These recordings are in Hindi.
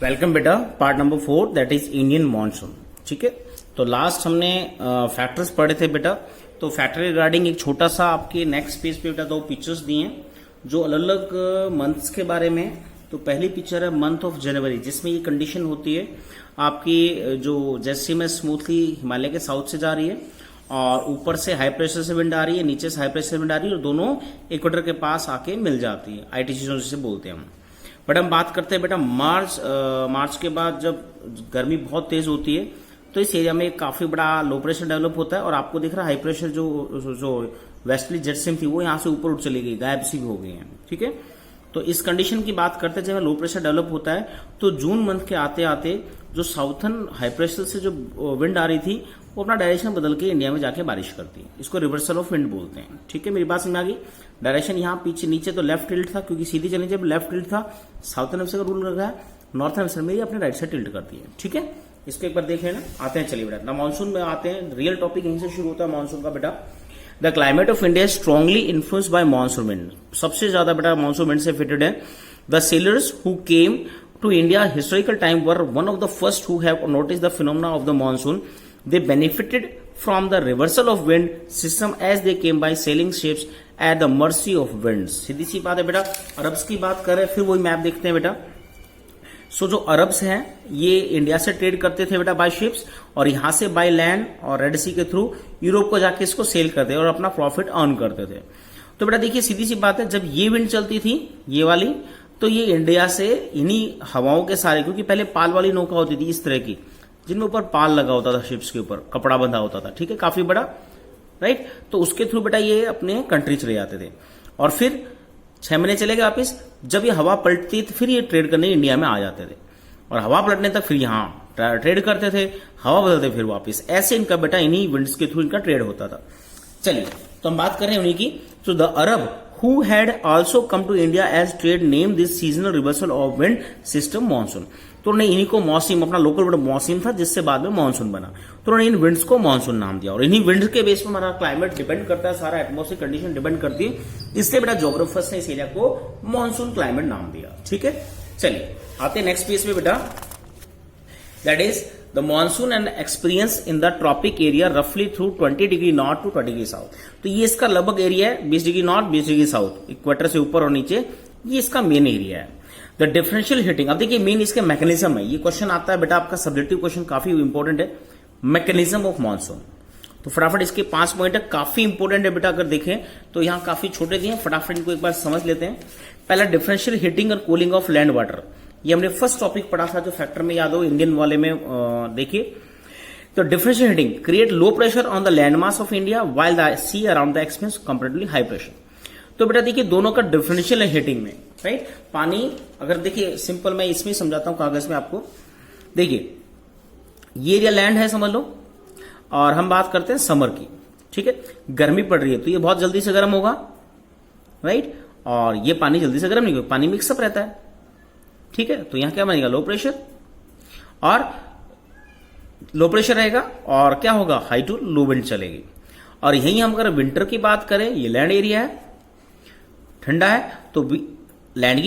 वेलकम बेटा। Part number 4 that is Indian monsoon. ठीक है, तो लास्ट हमने फैक्टर्स पढ़े थे बेटा। तो फैक्टर रिगार्डिंग एक छोटा सा आपके नेक्स्ट पेज पे बेटा दो पिक्चर्स दिए हैं जो अलग अलग मंथ्स के बारे में। तो पहली पिक्चर है मंथ ऑफ जनवरी, जिसमें ये कंडीशन होती है आपकी जो जैसे में स्मूथली हिमालय के साउथ से जा रही है और ऊपर से हाई प्रेशर से विंड आ रही है, नीचे से हाई प्रेशर से विंड आ रही है और दोनों इक्वेटर के पास आके मिल जाती है। आईटीसी जोन जिसे बोलते हैं हम। बट हम बात करते हैं बेटा मार्च के बाद जब गर्मी बहुत तेज होती है तो इस एरिया में काफी बड़ा लो प्रेशर डेवलप होता है और आपको दिख रहा है हाई प्रेशर जो वेस्टर्ली जेट स्ट्रीम थी वो यहाँ से ऊपर उठ चली गई, गायब सी भी हो गई है। ठीक है, तो इस कंडीशन की बात करते हैं जब लो प्रेशर डेवलप होता है तो जून मंथ के आते आते जो साउथर्न हाई प्रेशर से जो विंड आ रही थी वो अपना डायरेक्शन बदल के इंडिया में जाके बारिश करती है। इसको रिवर्सल ऑफ विंड बोलते हैं। ठीक है, मेरी बात समझ में आ गई। डायरेक्शन यहाँ पीछे नीचे तो लेफ्ट टिल्ट था क्योंकि सीधी चलनी जब लेफ्ट टिल्ट था, साउथर्न हेमिस्फीयर का रूल रखा है, नॉर्थर्न हेमिस्फीयर में अपने राइट साइड टिल्ट करती है। ठीक है, इसको एक बार देख लेना। आते हैं, चलिए बेटा ना मानसून में आते हैं। रियल टॉपिक यहीं से शुरू होता है मानसून का बेटा। The climate of India strongly influenced by monsoon wind. सबसे ज्यादा बेटा मानसून विंड से फिटेड है। The sellers who came to India historical time were one of the first who have noticed the phenomena of the monsoon. They benefited from the reversal of wind system as they came by sailing ships at the mercy of winds. सीधी सी बात है बेटा। अरब्स की बात करें फिर वही मैप देखते हैं बेटा। सो जो अरब्स हैं ये इंडिया से ट्रेड करते थे बेटा बाय शिप्स और यहां से बाय लैंड और रेड सी के थ्रू यूरोप को जाके इसको सेल करते और अपना प्रॉफिट अर्न करते थे। तो बेटा देखिए सीधी सी बात है, जब ये विंड चलती थी ये वाली तो ये इंडिया से इन्हीं हवाओं के सारे, क्योंकि पहले पाल वाली नौका होती थी इस तरह की जिनमें ऊपर पाल लगा होता था, शिप्स के ऊपर कपड़ा बंधा होता था। ठीक है, काफी बड़ा, राइट। तो उसके थ्रू बेटा ये अपने कंट्री चले जाते थे और फिर 6 महीने चले गए वापिस। जब ये हवा पलटती तो फिर ये ट्रेड करने इंडिया में आ जाते थे और हवा पलटने तक फिर यहाँ ट्रेड करते थे, हवा बदलते फिर वापिस। ऐसे इनका बेटा इन्हीं विंड्स के थ्रू इनका ट्रेड होता था। चलिए तो हम बात कर रहे हैं उन्हीं की। तो the Arab who had also come to India as trade named this seasonal reversal of wind system monsoon. तो उन्होंने इन्हीं को मौसम, अपना लोकल वर्ड मौसम था जिससे बाद में मानसून बना, तो उन्होंने इन विंड्स को मानसून नाम दिया। और इन्हीं विंड्स के बेस पर हमारा क्लाइमेट डिपेंड करता है, सारा एटमॉस्फेरिक कंडीशन डिपेंड करती है, इसलिए बेटा ज्योग्राफर्स ने इस एरिया को मानसून क्लाइमेट नाम दिया। ठीक है, चलिए आते हैं नेक्स्ट पेज पे बेटा। That is the monsoon and experience in the tropic area रफली through 20 degree north to 20 degree south. तो ये इसका लगभग एरिया है 20 डिग्री नॉर्थ 20 डिग्री साउथ, इक्वेटर से ऊपर और नीचे, ये इसका मेन एरिया है। द डिफरेंशियल हीटिंग, अब देखिए मेन इसके मैकेनिज्म है। ये क्वेश्चन आता है बेटा आपका सब्जेक्टिव क्वेश्चन, काफी इंपॉर्टेंट है। मैकेनिज्म ऑफ मानसून, तो फटाफट इसके 5 पॉइंट है, काफी इंपॉर्टेंट है बेटा। अगर देखें तो यहां काफी छोटे दिए, फटाफट इनको एक बार समझ लेते हैं। पहला डिफरेंशियल हीटिंग और कूलिंग ऑफ लैंड वाटर, ये हमने फर्स्ट टॉपिक पढ़ा था जो फैक्टर में याद हो इंडियन वाले में। देखिए तो differential heating create low pressure on the land mass of India while the sea around the expanse comparatively high pressure. तो बेटा देखिए दोनों का डिफरेंशियल है हीटिंग में, राइट। पानी अगर देखिए सिंपल मैं इसमें समझाता हूं कागज में आपको। देखिए ये एरिया लैंड है समझ लो और हम बात करते हैं समर की। ठीक है, गर्मी पड़ रही है तो ये बहुत जल्दी से गर्म होगा, राइट। और ये पानी जल्दी से गर्म नहीं होगा, पानी मिक्सअप रहता है। ठीक है, तो यहां क्या बनेगा लो प्रेशर, और लो प्रेशर रहेगा और क्या होगा हाई टू लो विंड चलेगी। और यही हम अगर विंटर की बात करें, ये लैंड एरिया है, ठंडा है, तो लैंड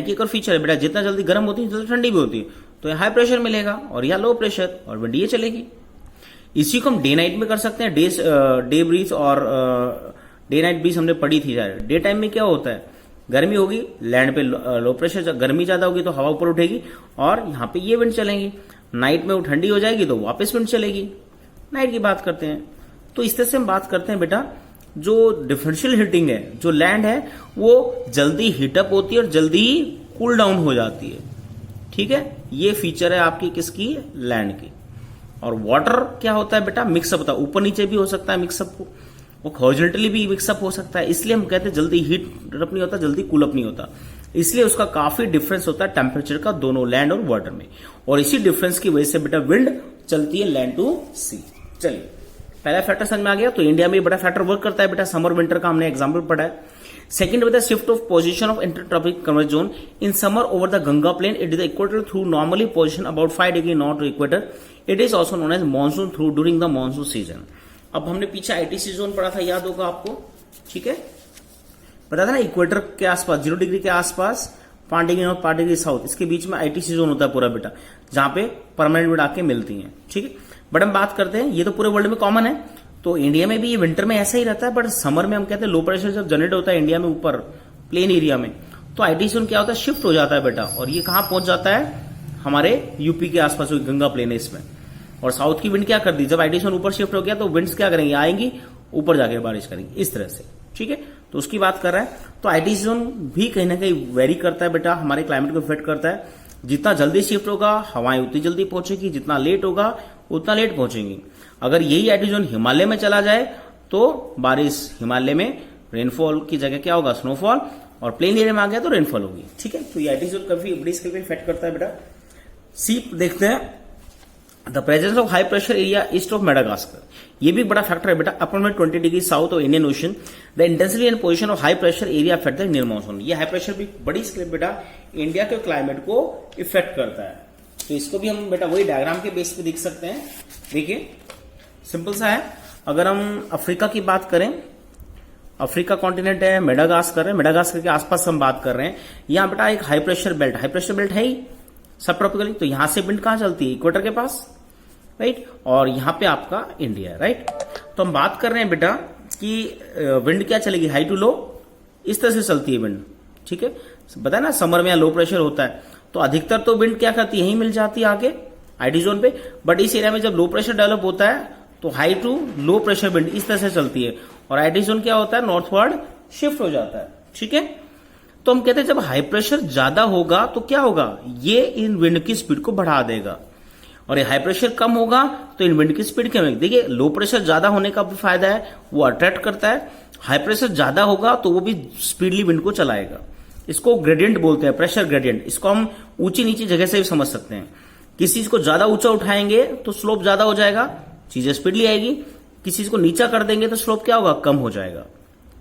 की एक और फीचर है बेटा, जितना जल्दी गर्म होती है जल्दी ठंडी भी होती है। तो यहाँ हाई प्रेशर मिलेगा और यहाँ लो प्रेशर और विंड ये चलेगी। इसी को हम डे नाइट में कर सकते हैं। डे ब्रीज और डे नाइट ब्रीज हमने पढ़ी थी यार। डे टाइम में क्या होता है, गर्मी होगी, लैंड पे लो प्रेशर, गर्मी ज्यादा होगी तो हवा ऊपर उठेगी और यहाँ पे ये विंड चलेंगी। नाइट में वो ठंडी हो जाएगी तो वापस विंड चलेगी। नाइट की बात करते हैं तो इस तरह से हम बात करते हैं बेटा, जो डिफरेंशियल हीटिंग है, जो लैंड है वो जल्दी हीटअप होती है और जल्दी कूल डाउन हो जाती है। ठीक है, ये फीचर है आपकी किसकी, लैंड की। और वाटर क्या होता है बेटा, मिक्सअप होता है, ऊपर नीचे भी हो सकता है मिक्सअप को, वो हॉरिजॉन्टली भी मिक्सअप हो सकता है। इसलिए हम कहते हैं जल्दी हीट अप नहीं होता, जल्दी कूल अप नहीं होता। इसलिए उसका काफी डिफरेंस होता है टेम्परेचर का दोनों लैंड और वाटर में, और इसी डिफरेंस की वजह से बेटा विंड चलती है लैंड टू सी। चलिए पहला फैक्टर समझ में आ गया। तो इंडिया में बड़ा फैक्टर वर्क करता है बेटा, समर विंटर का हमने एग्जाम्पल पढ़ा है। सेकंड बेटा shift of position of intertropical convergence zone in summer over the Ganga plain, it is the equator through normally position about 5 degree north to equator. It is also known as monsoon through during the monsoon season. अब हमने पीछे आईटीसी जोन पढ़ा था, याद होगा आपको। ठीक है, पता था ना इक्वेटर के आसपास 0 डिग्री के आसपास 5 डिग्री नॉर्थ 5 डिग्री साउथ, इसके बीच में आईटीसी जोन होता है पूरा बेटा, जहां पे परमानेंट विंड आके मिलती है। ठीक है, बट हम बात करते हैं, ये तो पूरे वर्ल्ड में कॉमन है, तो इंडिया में भी ये विंटर में ऐसा ही रहता है, बट समर में हम कहते हैं लो प्रेशर जब जनरेट होता है इंडिया में ऊपर प्लेन एरिया में, तो आईटीसी जोन क्या होता है, शिफ्ट हो जाता है बेटा, और ये कहां पहुंच जाता है, हमारे यूपी के आसपास गंगा प्लेन है इसमें। और साउथ की विंड क्या कर दी, जब आईटीसी जोन ऊपर शिफ्ट हो गया तो विंड्स क्या करेंगे, आएंगी ऊपर जाके बारिश करेंगी इस तरह से। ठीक है, तो उसकी बात कर रहा है, तो आईटीसी जोन भी कहीं ना कहीं वेरी करता है बेटा, हमारे क्लाइमेट को इफेक्ट करता है। जितना जल्दी शिफ्ट होगा हवाएं उतनी जल्दी पहुंचेगी, जितना लेट होगा उतना लेट पहुंचेंगी। अगर यही आईटीसी जोन हिमालय में चला जाए तो बारिश हिमालय में रेनफॉल की जगह क्या होगा, स्नोफॉल, और प्लेन एरिया में आ गया तो रेनफॉल होगी। ठीक है, तो ये आईटीसी जोन काफी बड़ी स्केल पे इफेक्ट करता है बेटा। सी देखते हैं, the presence of high pressure area east of Madagascar, ये भी बड़ा फैक्टर है बेटा, approximate 20 degree south of Indian ocean, the intensity and position of high pressure area affect the Indian monsoon. ये हाई प्रेशर भी बड़ी स्केल बेटा इंडिया के क्लाइमेट को इफेक्ट करता है। तो इसको भी हम बेटा वही डायग्राम के बेस पे देख सकते हैं। देखिए सिंपल सा है, अगर हम अफ्रीका की बात करें, अफ्रीका कॉन्टिनेंट है, मेडागास्कर है, मेडागास्कर के आसपास हम बात कर रहे हैं, यहां बेटा एक हाई प्रेशर बेल्ट है ही सब ट्रॉपिकली, तो यहां से विंड कहां चलती है, इक्वेटर के पास, राइट, और यहां पे आपका इंडिया है, राइट। तो हम बात कर रहे हैं बेटा कि विंड क्या चलेगी, हाई टू लो, इस तरह से चलती है विंड। ठीक है, बताया ना समर में लो प्रेशर होता है, तो अधिकतर तो विंड क्या करती है, यहीं मिल जाती है आगे आईटी जोन पे, बट इस एरिया में जब लो प्रेशर डेवलप होता है तो high to low pressure wind इस तरह से चलती है, और आईटी जोन क्या होता है, नॉर्थवर्ड शिफ्ट हो जाता है। ठीक है, तो हम कहते हैं जब हाई प्रेशर ज्यादा होगा तो क्या होगा, ये इन विंड की स्पीड को बढ़ा देगा, और ये हाई प्रेशर कम होगा तो इन विंड की स्पीड कम होगी। देखिए लो प्रेशर ज्यादा होने का भी फायदा है, वो अट्रैक्ट करता है, हाई प्रेशर ज्यादा होगा तो वो भी स्पीडली विंड को चलाएगा। इसको ग्रेडियंट बोलते हैं, प्रेशर ग्रेडियंट। इसको हम ऊंची नीची जगह से भी समझ सकते हैं, किसी चीज को ज्यादा ऊंचा उठाएंगे तो स्लोप ज्यादा हो जाएगा, चीजें स्पीडली आएगी, किसी चीज को नीचा कर देंगे तो स्लोप क्या होगा, कम हो जाएगा।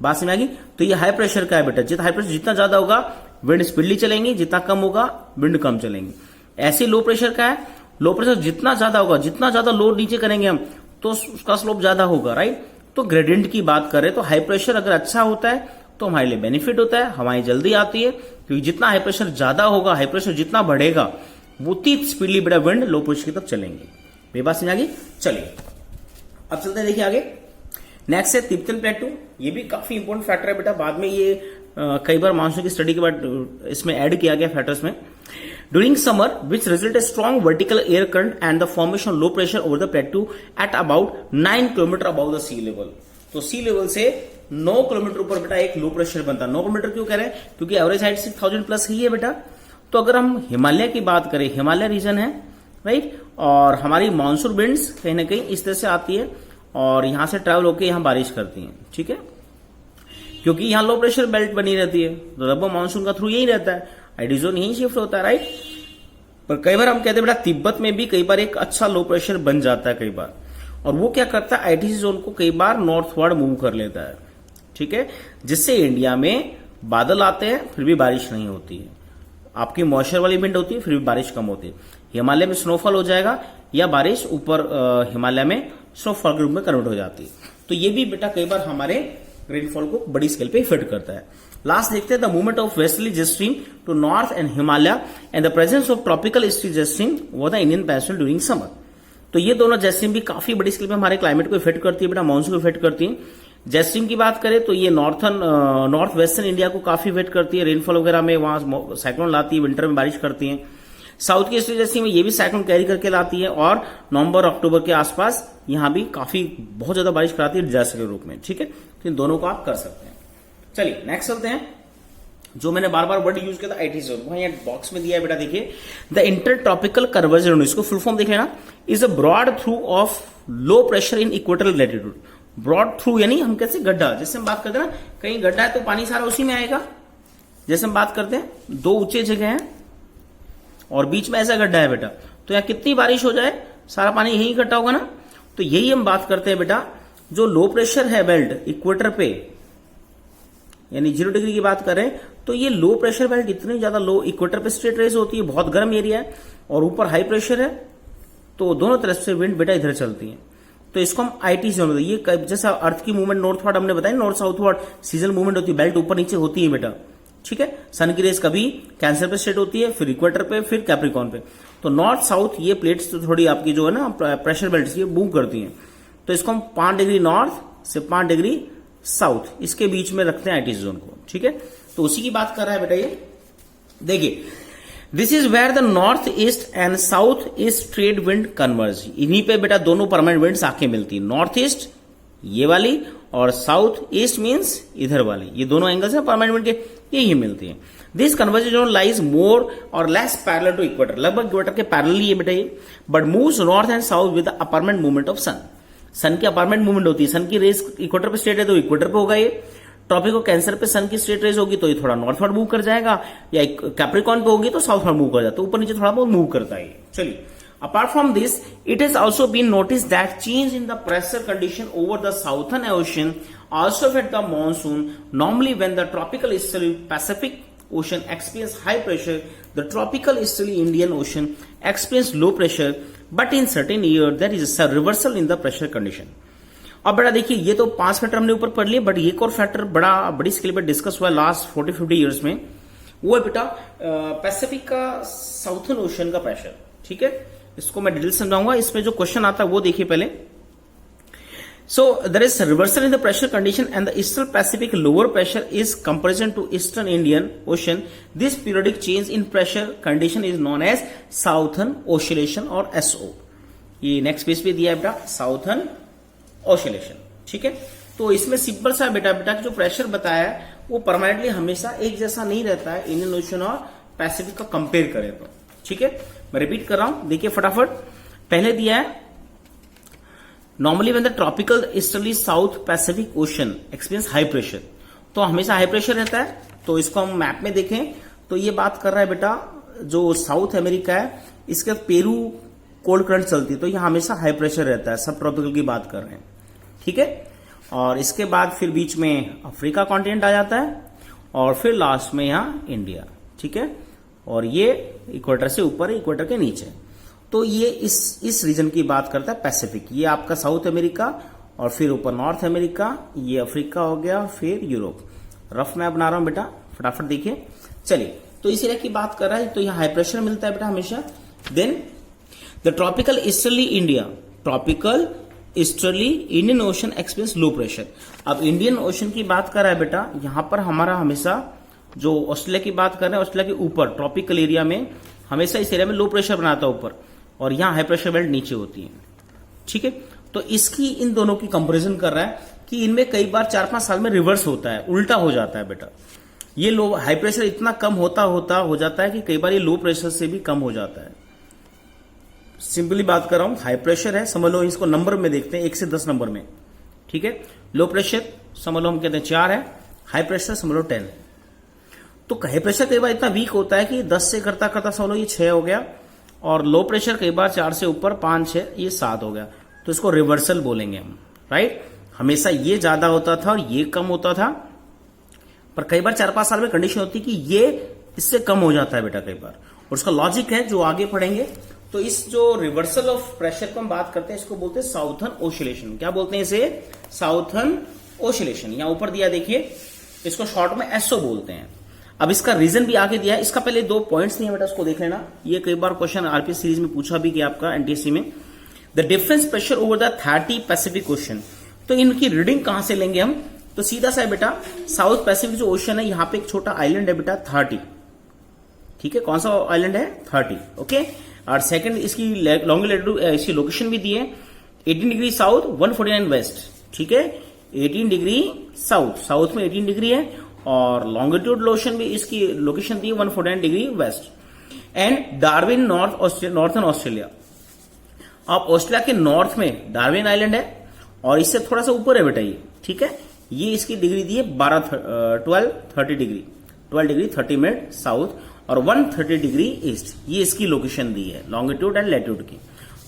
बात समझ आ गई। तो ये हाई प्रेशर का है बेटा, जितना हाई प्रेशर जितना ज्यादा होगा विंड स्पीडली चलेंगी, जितना कम होगा विंड कम चलेंगी। ऐसे लो प्रेशर का है, लो प्रेशर जितना ज्यादा होगा, जितना ज्यादा लोड नीचे करेंगे हम तो उसका स्लोप ज्यादा होगा, राइट। तो ग्रेडियंट की बात करें तो हाई प्रेशर अगर अच्छा होता है तो हमारे लिए बेनिफिट होता है, हवाएं जल्दी आती है, क्योंकि जितना हाई प्रेशर ज्यादा होगा, हाई प्रेशर जितना बढ़ेगा वो उतनी स्पीडली बेटा विंड लो प्रेशर की तरफ चलेंगे। मेरी बात समझ आ गई। चलिए अब चलते हैं, देखिए आगे नेक्स्ट है तिब्बतन प्लेटू। ये भी काफी इंपॉर्टेंट फैक्टर है बेटा, बाद में ये कई बार मानसून की स्टडी के बाद इसमें ऐड किया गया फैक्टर्स में। During summer which result a strong vertical air current and the formation low pressure over the plateau at about 9 kilometre above the sea level. तो सी लेवल से 9 किलोमीटर ऊपर बेटा एक लो प्रेशर बनता है। 9 किलोमीटर क्यों कह रहे हैं, क्योंकि एवरेज हाइट 6000 प्लस ही है बेटा। तो अगर हम हिमालय की बात करें, हिमालय रीजन है, राइट, और हमारी मानसून विंड्स कहीं ना कहीं इस तरह से आती है और यहां से ट्रैवल होकर यहां बारिश करती है। ठीक है, क्योंकि यहां लो प्रेशर बेल्ट बनी रहती है, तो रब मानसून का थ्रू यही रहता है, आईटी जोन यही शिफ्ट होता है, राइट। पर कई बार हम कहते हैं बेटा तिब्बत में भी कई बार एक अच्छा लो प्रेशर बन जाता है कई बार, और वो क्या करता है, आईटीसी जोन को कई बार नॉर्थवर्ड मूव कर लेता है। ठीक है, जिससे इंडिया में बादल आते हैं फिर भी बारिश नहीं होती है, आपकी मॉइस्चर वाली विंड होती है फिर भी बारिश कम होती है। हिमालय में स्नोफॉल हो जाएगा या बारिश ऊपर हिमालय में स्नोफॉल के रूप में कन्वर्ट हो जाती है। तो ये भी बेटा कई बार हमारे रेनफॉल को बड़ी स्केल पे इफेक्ट करता है। लास्ट देखते हैं the movement of westerly jet stream to north and Himalaya and the presence of tropical easterly jet stream वो the Indian peninsula during summer. तो ये दोनों जेट स्ट्रीम भी काफी बड़ी स्केल पे हमारे क्लाइमेट को इफेक्ट करती है बेटा, मानसून को इफेक्ट करती है। जेट स्ट्रीम की बात करें तो ये नॉर्थ वेस्टर्न इंडिया को काफी इफेक्ट करती है, रेनफॉल वगैरह में वहां साइक्लोन लाती है, विंटर में बारिश करती है। साउथ की ईस्टर्ली जेट स्ट्रीम में ये भी साइक्लोन कैरी करके लाती है और नवंबर अक्टूबर के आसपास यहां भी काफी बहुत ज्यादा बारिश कराती है डिजास्टर के रूप में। ठीक है, तो इन दोनों को आप कर सकते हैं। चलिए नेक्स्ट चलते हैं, जो मैंने बार बार वर्ड यूज किया था आईटी जोन, वहां बॉक्स में दिया है बेटा, देखिए the inter tropical curvature zone, इसको फुल फॉर्म देख लेना, is a broad trough of low pressure in equatorial latitude. Broad trough यानी हम कैसे गड्ढा, जैसे हम बात करते हैं ना कहीं गड्ढा है तो पानी सारा उसी में आएगा, जैसे हम बात करते हैं दो ऊंचे जगह हैं और बीच में ऐसा गड्ढा है बेटा, तो यहाँ कितनी बारिश हो जाए सारा पानी यही इकट्ठा होगा ना। तो यही हम बात करते हैं बेटा, जो लो प्रेशर है बेल्ट इक्वेटर पे यानी 0 डिग्री की बात करें तो ये लो प्रेशर बेल्ट इतनी ज्यादा लो, इक्वेटर पे स्ट्रेट रेस होती है, बहुत गर्म एरिया है और ऊपर हाई प्रेशर है, तो दोनों तरफ से विंड बेटा इधर चलती है। तो इसको हम आईटी जोन होता है। ये जैसा अर्थ की मूवमेंट नॉर्थवर्ड हमने बताया, नॉर्थ साउथवर्ड सीजनल मूवमेंट होती है, बेल्ट ऊपर नीचे होती है बेटा, ठीक है। सन की रेस कभी कैंसर पे सेट होती है, फिर इक्वेटर पे, फिर कैप्रिकॉर्न पे। तो नॉर्थ साउथ ये प्लेट्स तो थोड़ी आपकी जो है ना प्रेशर बेल्ट ये मूव करती हैं। तो इसको हम 5 डिग्री नॉर्थ से 5 डिग्री साउथ इसके बीच में रखते हैं आईटीसी जोन को, ठीक है। तो उसी की बात कर रहा है बेटा ये। देखिए, this is where the north east and south east trade wind converge. इन्हीं पे बेटा दोनों परमानेंट विंड्स आके मिलती है, नॉर्थ ईस्ट ये वाली और साउथ ईस्ट मीन्स इधर वाली, ये दोनों एंगल्स है परमानेंट विंड के, यही मिलती है। This conversation lies more or less parallel to equator, लगभग इक्वेटर के पैरेलल ही है बेटा ये, but moves north and south with apparent movement of sun. Sun की अपरमेंट मूवमेंट होती है, सन की रेस इक्वेटर पे स्ट्रेट है तो इक्वेटर पे होगा ये, ट्रॉपिको कैंसर पे सन की स्ट्रेट रेस होगी तो ये थोड़ा नॉर्थवर्ड मूव कर जाएगा, या कैप्रिकॉर्न पे होगी तो साउथवर्ड मूव कर जाता है, ऊपर नीचे थोड़ा बहुत मूव करता है। चलिए, apart from this, it has also been noticed that change in the pressure condition over the southern ocean also affect the monsoon. Normally, when the tropical easterly Pacific Ocean experience high pressure, the tropical easterly Indian Ocean experience low pressure. But in certain years, there is a reversal in the pressure condition. अब बेटा देखिए, ये तो 5 फैक्टर हमने ऊपर पढ़ लिए, बट एक और फैक्टर बड़ी स्केल पर डिस्कस हुआ लास्ट 40-50 ईयर्स में, वो है बेटा पैसिफिक का साउथर्न ओशन का प्रेशर, ठीक है। इसको मैं डिटेल समझाऊंगा। इसमें जो क्वेश्चन आता है वो देखिए पहले। So there is reversal in the pressure condition and the eastern Pacific lower pressure is comparison to eastern Indian ocean. This periodic change in pressure condition is known as southern oscillation और एसओ। ये नेक्स्ट पेज पे दिया है बेटा, साउथर्न ऑसिलेशन, ठीक है। तो इसमें सिंपल सा बेटा जो प्रेशर बताया है वो परमानेंटली हमेशा एक जैसा नहीं रहता है इंडियन ओशन और पैसिफिक का कंपेयर करें तो, ठीक है। मैं रिपीट कर रहा हूं, देखिए फटाफट। पहले दिया है normally when the tropical easterly south Pacific ocean experience high pressure, तो हमेशा हाई प्रेशर रहता है। तो इसको हम मैप में देखें तो ये बात कर रहा है बेटा जो साउथ अमेरिका है, इसके पेरू कोल्ड करंट चलती है तो यह हमेशा हाई प्रेशर रहता है, सब ट्रॉपिकल की बात कर रहे हैं, ठीक है। और इसके बाद फिर बीच में अफ्रीका कॉन्टिनेंट आ जाता है और फिर लास्ट में यहां इंडिया, ठीक है। और ये इक्वेटर से ऊपर है, इक्वेटर के नीचे। तो ये इस रीजन की बात करता है पैसिफिक। ये आपका साउथ अमेरिका और फिर ऊपर नॉर्थ अमेरिका, ये अफ्रीका हो गया, फिर यूरोप। रफ मैप बना रहा हूं बेटा, फटाफट देखिए। चलिए, तो इसी तरह की बात कर रहा है, तो यहाँ हाई प्रेशर मिलता है बेटा हमेशा। Then the tropical easterly India, tropical easterly Indian ocean experience low pressure. अब इंडियन ओशन की बात कर रहा है बेटा, यहां पर हमारा हमेशा जो ऑस्ट्रेलिया की बात कर रहे हैं, ऑस्ट्रेलिया के ऊपर ट्रॉपिकल एरिया में हमेशा इस एरिया में लो प्रेशर बनाता है ऊपर, और यहां हाई प्रेशर बेल्ट नीचे होती है, ठीक है। तो इसकी इन दोनों की कंपैरिजन कर रहा है कि इनमें कई बार 4-5 साल में रिवर्स होता है, उल्टा हो जाता है बेटा। ये लो हाई प्रेशर इतना कम हो जाता है कि कई बार ये लो प्रेशर से भी कम हो जाता है। सिंपली बात कर रहा हूं, हाई प्रेशर है, समझ लो इसको नंबर में देखते हैं 1 से 10 नंबर में, ठीक है। लो प्रेशर समझ लो हम कहते हैं 4 है, हाई प्रेशर समझ लो 10। तो हाई प्रेशर कई बार इतना वीक होता है कि 10 से करता करता समझ लो ये 6 हो गया, और लो प्रेशर कई बार 4 से ऊपर 5-6 ये 7 हो गया। तो इसको रिवर्सल बोलेंगे हम, राइट। हमेशा ये ज्यादा होता था और ये कम होता था, पर कई बार 4-5 साल में कंडीशन होती है कि ये इससे कम हो जाता है बेटा कई बार, और उसका लॉजिक है जो आगे पढ़ेंगे। तो इस जो रिवर्सल ऑफ प्रेशर को हम बात करते हैं, इसको बोलते हैं साउथर्न ओसिलेशन। क्या बोलते हैं इसे? Southern oscillation. यहां ऊपर दिया देखिए, इसको शॉर्ट में एसओ बोलते हैं। अब इसका रीजन भी आगे दिया है। इसका पहले 2 पॉइंट्स नहीं है बेटा, उसको देख लेना। ये कई बार क्वेश्चन आरपीएस सीरीज में पूछा भी गया आपका एनटीएससी में। The difference pressure over the 30 Pacific ocean. तो इनकी रीडिंग कहां से लेंगे हम? तो सीधा सा है बेटा, साउथ पैसिफिक जो ओशन है, यहां पे एक छोटा आइलैंड है बेटा 30, ठीक है। कौन सा आइलैंड है? 30, ओके। और सेकंड इसकी लॉन्गिट्यूड, इसकी लोकेशन भी दी है 18 डिग्री साउथ 149 वेस्ट, ठीक है। 18 डिग्री साउथ में 18 डिग्री है, और लॉन्गिट्यूड इसकी location the 149 degree west. And Darwin northern Australia. अब ऑस्ट्रेलिया के नॉर्थ में डार्विन आइलैंड है, और इससे थोड़ा सा ऊपर है बेटा ये, ठीक है। ये इसकी डिग्री दी है 12 डिग्री 30 मिनट साउथ और 130 डिग्री ईस्ट। ये इसकी लोकेशन दी है लॉन्गिट्यूड एंड लैट्यूड की।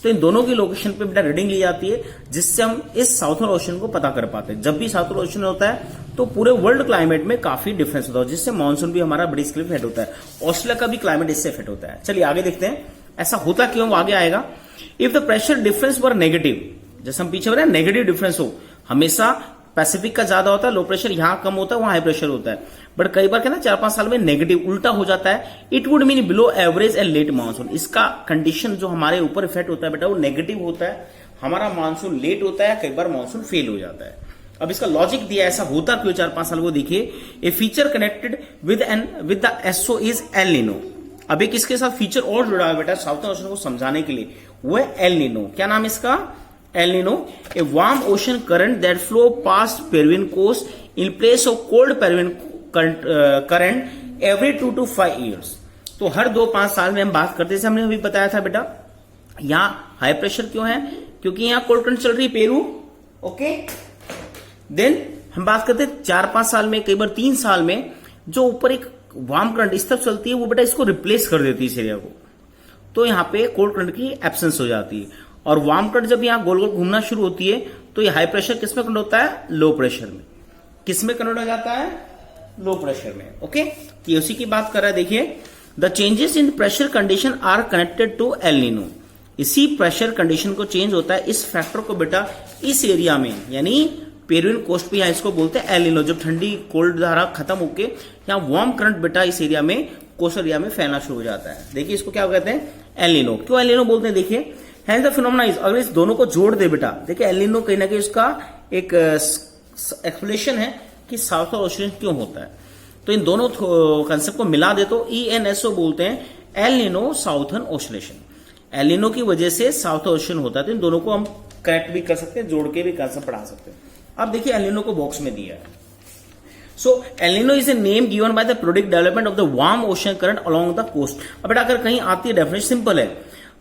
तो इन दोनों की लोकेशन पे बेटा रीडिंग ली जाती है, जिससे हम इस साउथर्न ओशन को पता कर पाते हैं। जब भी साउथर्न ओशन होता है तो पूरे वर्ल्ड क्लाइमेट में काफी डिफरेंस होता है, जिससे मानसून भी हमारा बड़ी स्केल पे इफेक्ट होता है। ऑस्ट्रेलिया का भी क्लाइमेट इससे इफेक्ट होता है। चलिए आगे देखते हैं ऐसा होता क्यों, वो आगे आएगा। If the pressure difference were negative, जैसे हम पीछे बताए नेगेटिव डिफरेंस हो, हमेशा पैसिफिक का ज्यादा होता है लो प्रेशर, यहां कम होता है, वहां हाई प्रेशर होता है। बट कई बार क्या ना 4-5 साल में नेगेटिव उल्टा हो जाता है, it would mean below average and let monsoon. इसका कंडीशन जो हमारे ऊपर इफेक्ट होता है बेटा वो नेगेटिव होता है, हमारा मानसून लेट होता है, कई बार मानसून फेल हो जाता है। अब इसका लॉजिक दिया, ऐसा होता क्यों 4-5 साल को देखिए। A feature connected with the SO is El Nino. अब एक इसके साथ फीचर और जुड़ा है बेटा साउथर्न ओशन को समझाने के लिए, वो है एल नीनो। क्या नाम है इसका? El Nino. A warm ocean current that flow past Peruvian coast in place of cold Peruvian current every 2 to 5 years। तो हर 2-5 साल में हम बात करते, जैसे हमने अभी बताया था बेटा, यहां हाई प्रेशर क्यों है? क्योंकि यहां कोल्ड करंट चल रही है पेरू। ओके, देन हम बात करते हैं 4-5 साल में, कई बार 3 साल में जो ऊपर एक वार्म करंट इस तरफ चलती है, वो बेटा इसको रिप्लेस कर देती है इस एरिया को। तो यहां पे कोल्ड करंट की एब्सेंस हो जाती है, और वार्म करंट जब यहां गोल गोल घूमना शुरू होती है तो ये हाई प्रेशर किस में कन्वर्ट होता है? लो प्रेशर में। किस में कन्वर्ट हो जाता है? लो प्रेशर में। ओके, तो उसी की बात कर रहा है। देखिए, the changes in pressure condition are connected to El Nino. इसी प्रेशर कंडीशन को चेंज होता है, इस फैक्टर को बेटा इस एरिया में, यानी पेरुवियन कोस्ट पे, यहाँ इसको बोलते हैं एल नीनो। जब ठंडी कोल्ड धारा खत्म होके यहाँ वार्म करंट बेटा इस एरिया में, कोस्टल एरिया में फैलना शुरू हो जाता है। देखिए इसको क्या कहते हैं? El Nino. क्यों एल नीनो बोलते हैं? देखिए, हैंस द फिनोमेना इज, अगर इस दोनों को जोड़ दे बेटा, देखिए एल नीनो कहीं ना कहीं उसका एक एक्सप्लेनेशन है कि साउथर्न ओशन क्यों होता है। तो इन दोनों कंसेप्ट को मिला दे तो ENSO बोलते हैं El Nino southern oscillation. El Nino की वजह से साउथर्न ओशन होता है। तो इन दोनों को हम कनेक्ट भी कर सकते हैं, जोड़ के भी कंसेप्ट पढ़ा सकते हैं। अब देखिए एल नीनो को बॉक्स में दिया है। So El Nino is a name given by the product development of the warm ocean current along the coast. अब बेटा अगर कहीं आती है डेफिनेशन सिंपल है,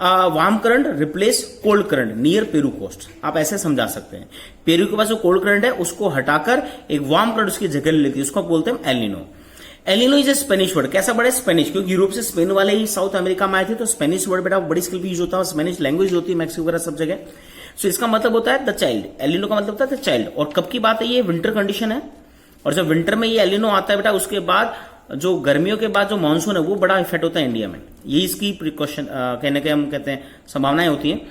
warm current replace cold current near Peru coast. आप ऐसे समझा सकते हैं, पेरू के पास जो कोल्ड करंट है उसको हटाकर एक वार्म करंट उसकी जगह ले लेती है, उसको बोलते हैं El Nino. L Nino is A Spanish word. कैसा वर्ड है? स्पेनिश, क्योंकि यूरोप से स्पेन वाले ही साउथ अमेरिका में आए थे, तो स्पेनिश वर्ड बेटा बड़ी स्किल भी यूज होता है, स्पेनिश लैंग्वेज होती है मैक्सिको वगैरह सब जगह। सो इसका मतलब होता है द चाइल्ड। एल नीनो का मतलब होता है द चाइल्ड। और कब की बात है? ये विंटर कंडीशन है, और जब विंटर में ये एल नीनो आता है बेटा, उसके बाद जो गर्मियों के बाद जो मानसून है वो बड़ा इफेक्ट होता है इंडिया में। ये इसकी प्रिकॉशन कहने के हम कहते हैं संभावनाएं होती हैं।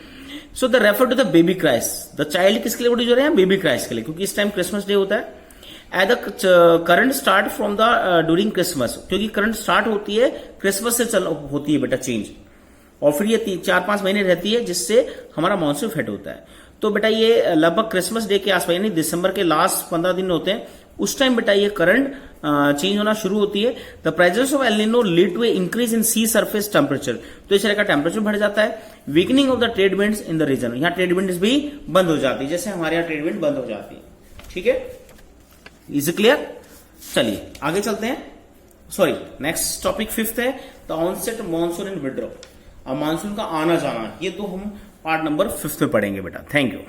So the refer to the baby Christ. The child किसके लिए यूज हो रहे हैं? बेबी क्राइस के लिए, क्योंकि इस टाइम क्रिसमस डे होता है। At the current start from the during Christmas, क्योंकि करंट स्टार्ट होती है क्रिसमस से होती है बेटा चेंज, और फिर ये 4-5 महीने रहती है, जिससे हमारा मानसून इफेक्ट होता है। तो बेटा ये लगभग क्रिसमस डे के आसपास, यानी दिसंबर के लास्ट 15 दिन होते हैं, उस टाइम बेटा ये करंट चेंज होना शुरू होती है। The presence of El Nino lead to a increase in sea surface temperature. तो इस तरह का टेम्परेचर बढ़ जाता है। Weakening of the trade winds in the region, यहाँ ट्रेड विंड्स भी बंद हो जाती है, जैसे हमारे यहाँ ट्रेड विंड बंद हो जाती है। ठीक है, इज क्लियर? चलिए आगे चलते हैं। सॉरी, नेक्स्ट टॉपिक 5th है, the onset monsoon and withdraw. अब मानसून का आना जाना, ये तो हम पार्ट नंबर 5th में पढ़ेंगे बेटा। Thank you.